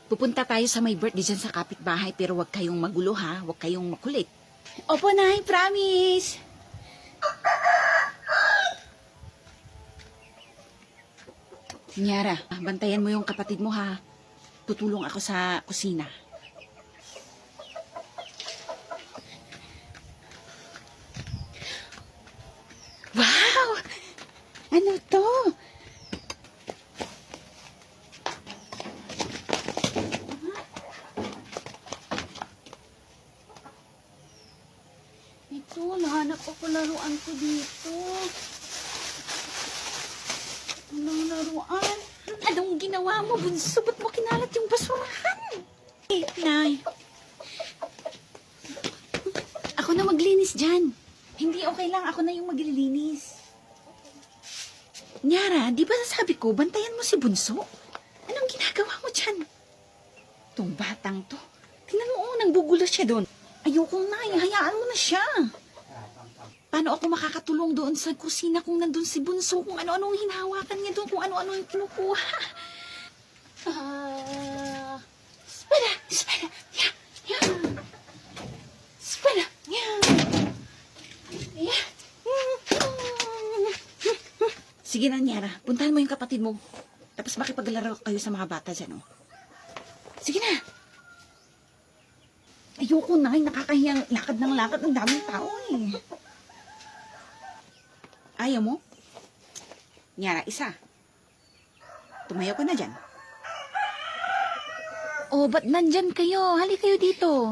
Pupunta tayo sa may birthday dyan sa kapitbahay pero huwag kayong magulo ha, huwag kayong makulit. Opo, Nay, promise. Nyara, bantayan mo yung kapatid mo ha. Tutulong ako sa kusina. Wow! Ano to? Ito, nahanap ako laruan ko dito. Anong laruan? Anong ginawa mo, bunso? Ba't mo kinalat yung basurahan? Nay. Ako na maglinis dyan. Hindi okay lang, ako na yung maglilinis. Nyara, di ba sabi ko, bantayan mo si Bunso? Anong ginagawa mo dyan? Itong batang to. Tingnan mo, nanggugulo siya doon. Ayoko na, hayaan mo na siya. Paano ako makakatulong doon sa kusina kung nandun si Bunso? Kung ano-anong hinahawakan niya doon, kung ano-ano yung kinukuha. Espera. Yeah. Espera. Yeah. Sige na, Nyara. Puntahan mo yung kapatid mo. Tapos makipaglaro kayo sa mga bata dyan, oh. Sige na. Ayoko na, nakakahiyang lakad ng lakad. Ang daming tao, eh. Ayaw mo? Nyara, isa. Tumayo ka na dyan. Oh, ba't nandyan kayo? Hali kayo dito.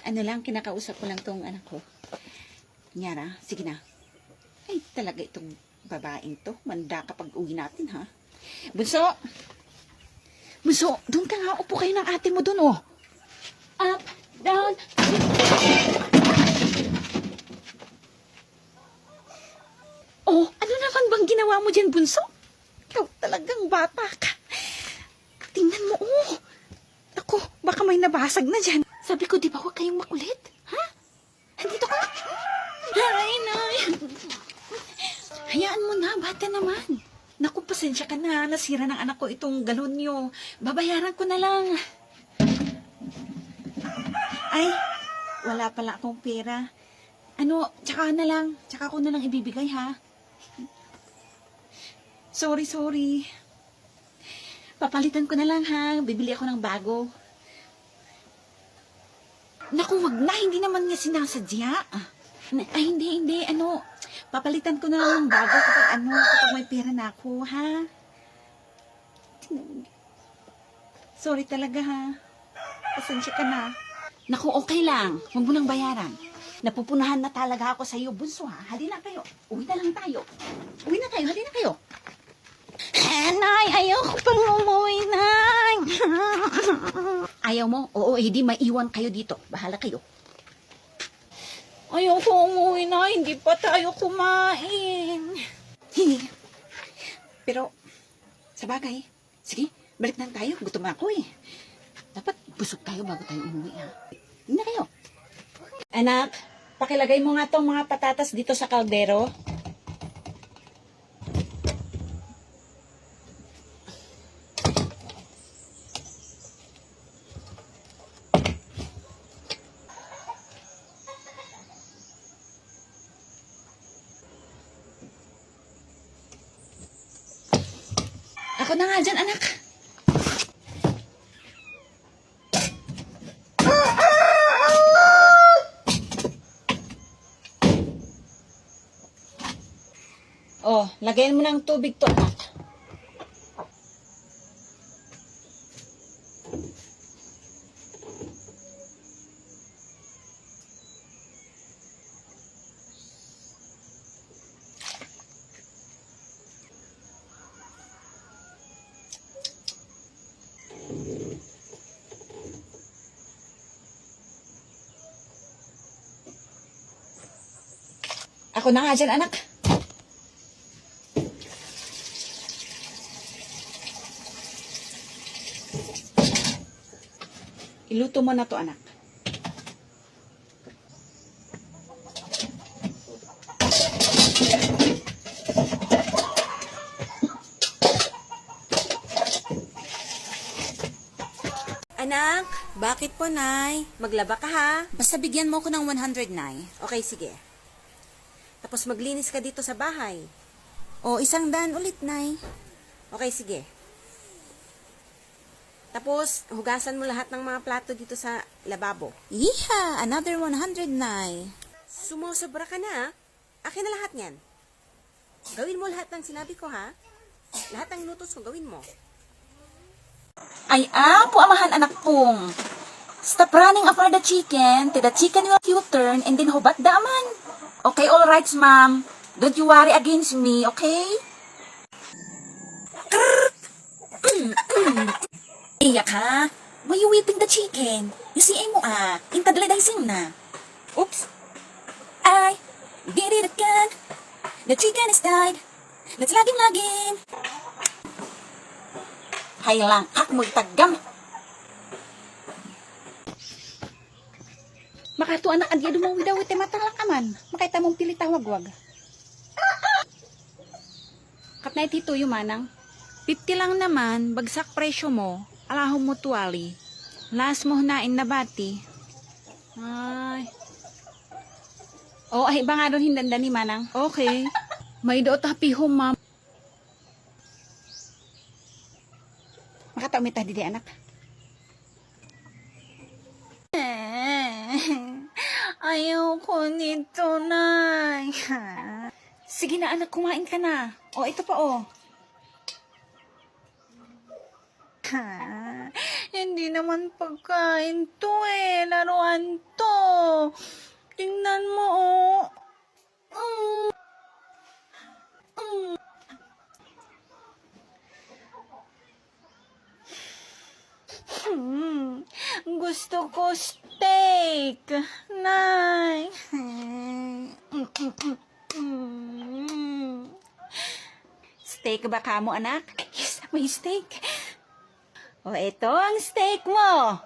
Ano lang, kinakausap ko lang tong anak ko. Nyara, sige na. Ay, talaga itong babaeng to. Manda kapag uwi natin, ha? Bunso! Bunso, doon ka nga. Upo kayo ng ate mo doon, oh. Up, down. Oh, ano naman bang ginawa mo dyan, Bunso? Ikaw talagang bata ka. Tingnan mo, oh. Ako, baka may nabasag na dyan. Sabi ko, di ba huwag kayong makulit? Ha? Andito ka? Ay, Nay. Hayaan mo na, bata naman. Naku, pasensya ka na. Nasira ng anak ko itong galon nyo. Babayaran ko na lang. Ay, wala pala akong pera. Ano, tsaka na lang. Tsaka ko na lang ibibigay, ha? Sorry. Papalitan ko na lang, ha? Bibili ako ng bago. Naku, wag na. Hindi naman niya sinasadya. Ay, hindi. Ano, papalitan ko na lang ng bago kapag may pera na ako, ha? Sorry talaga, ha? Pasensya ka na. Naku, okay lang. Huwag mo nang bayaran. Napupunahan na talaga ako sa iyo, Bunso, ha? Halina kayo. Uwi na lang tayo. Halina kayo. Nay, ayoko pang umuwi, Nay. Ayaw mo? Oo, hindi maiwan kayo dito. Bahala kayo. Ayoko umuwi, Nay. Hindi pa tayo kumain. Pero, sa bagay, sige, balik na tayo. Gutom ako, eh. Dapat busog tayo bago tayo umuwi, ha? Hindi na kayo. Anak, pakilagay mo nga tong mga patatas dito sa kaldero. Ako na nga dyan, anak. Oh, lagayan mo ng tubig to, anak. Ako na nga dyan, anak. Iluto mo na to, anak. Anak, bakit po, Nay? Maglaba ka, ha? Basta bigyan mo ko ng 100, Nay. Okay, sige. Tapos maglinis ka dito sa bahay. O, 100 ulit, Nay. Okay, sige. Tapos, hugasan mo lahat ng mga plato dito sa lababo. Iha! Another 100, Nay. Sumusobra ka na, ha? Akin na lahat yan. Gawin mo lahat ng sinabi ko, ha? Lahat ng inutos ko, gawin mo. Ay, po, amahan anak pong. Stop running after the chicken, till the chicken will U-turn, and then hubat the aman. Okay, all right, ma'am. Don't you worry against me, okay? Iyak ha? Why you whipping the chicken? You see mo intadladising na. Oops. I did it again. The chicken is died. Let's laging. Hay lang, hak mo'y tagam. Makatu anak adya dumawi daw iti matalak aman. Makaita mong pili tawag-wag. Kapnay tito yung manang. 50 lang naman, bagsak presyo mo. Alahom mo tuwali. Last mo hunain na bati. Ay. Ay, ba nga doon hindanda ni manang? Okay. May doot happy home, ma'am. Makataw mitah didi anak. Ayoko nito, Nay. Sige na anak, kumain ka na. Ito pa Hindi naman pagkain to laruan to. Tingnan mo Gusto ko steak, Nay. Steak ba ka mo, anak? Yes, may steak. Ito ang steak mo.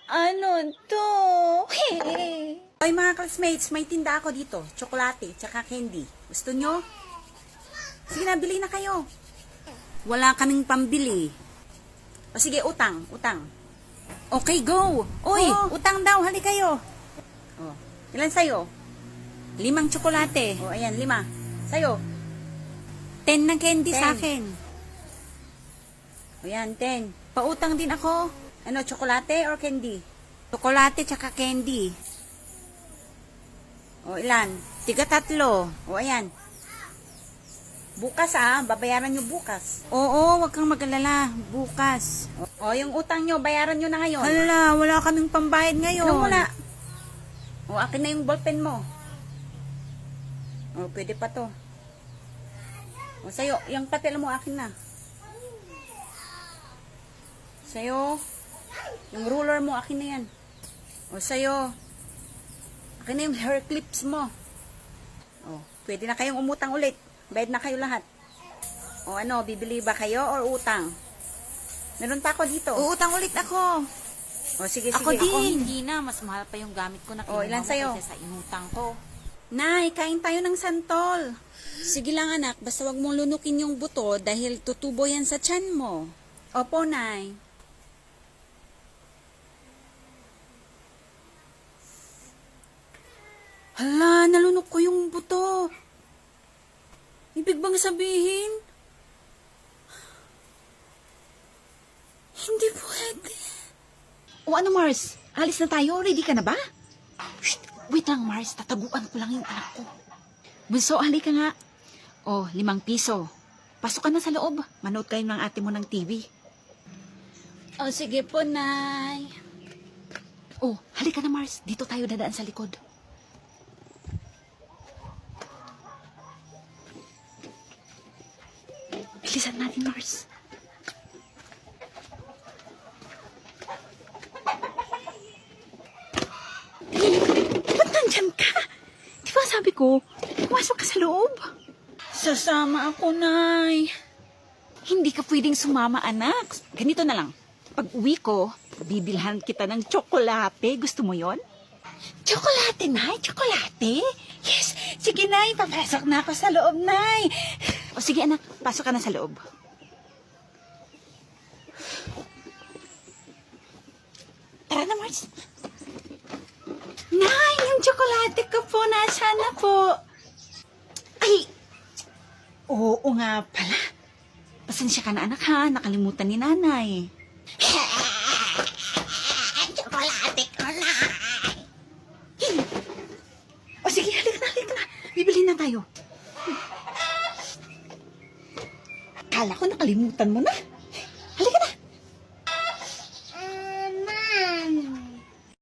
Ano to? Oy mga classmates, may tinda ako dito. Tsokolate, tsaka candy. Gusto nyo? Sige na, bili na kayo. Wala kaming pambili. Sige, utang. Okay, go. Oy, utang daw, hali kayo. Ilan sa'yo? 5 tsokolate. Ayan, 5. Sa'yo? 10 na candy 10. Sa akin. Ayan, 10. Pautang din ako. Ano, tsokolate or candy? Tsokolate tsaka candy. Ilan? 3. Ayan. Bukas babayaran nyo bukas. Oo, wag kang mag-alala. Bukas. Yung utang nyo, bayaran nyo na ngayon. Hala, wala kaming pambayad ngayon. Anong wala? Akin na yung ballpen mo. Pwede pa to. Sa'yo, yung papel mo akin na. Sa'yo, yung ruler mo akin na yan. Sa'yo, akin na yung hair clips mo. Pwede na kayong umutang ulit. Bayad na kayo lahat. Bibili ba kayo or utang? Meron pa ako dito. Uutang ulit ako. Sige. Ako din. Hindi na. Mas mahal pa yung gamit ko na kinuha ilan sa'yo? Kaysa sa inutang ko. Nay, kain tayo ng santol. Sige lang anak, basta wag mong lunukin yung buto dahil tutubo yan sa tiyan mo. Opo, Nay. Hala, nalunok ko yung buto. Ibig bang sabihin? Hindi pwede. Ano, Mars? Alis na tayo? Ready ka na ba? Shh, wait lang, Mars. Tataguan ko lang yung anak ko. Bunso, halika nga. 5 piso. Pasok ka na sa loob. Manood kayo ng ate mo ng TV. Sige po, Nay. Halika na, Mars. Dito tayo dadaan sa likod. Bilisan natin, Mars. Ba't nandyan ka? Di ba sabi ko, pumasok ka sa loob? Sasama ako, Nay. Hindi ka pwedeng sumama, anak. Ganito na lang. Pag uwi ko, bibilhan kita ng tsokolate. Gusto mo yon? Tsokolate, Nay? Tsokolate? Yes. Sige, Nay. Papasok na ako sa loob, Nay. Sige, anak. Pasok ka na sa loob. Mars. Nay, yung tsokolate ko po, nasaan na po? Ay, oo nga pala. Pasensya ka na anak ha, nakalimutan ni nanay. Tsokolate ko na. O sige, halika na. Bibili na tayo. Kala ko nakalimutan mo na.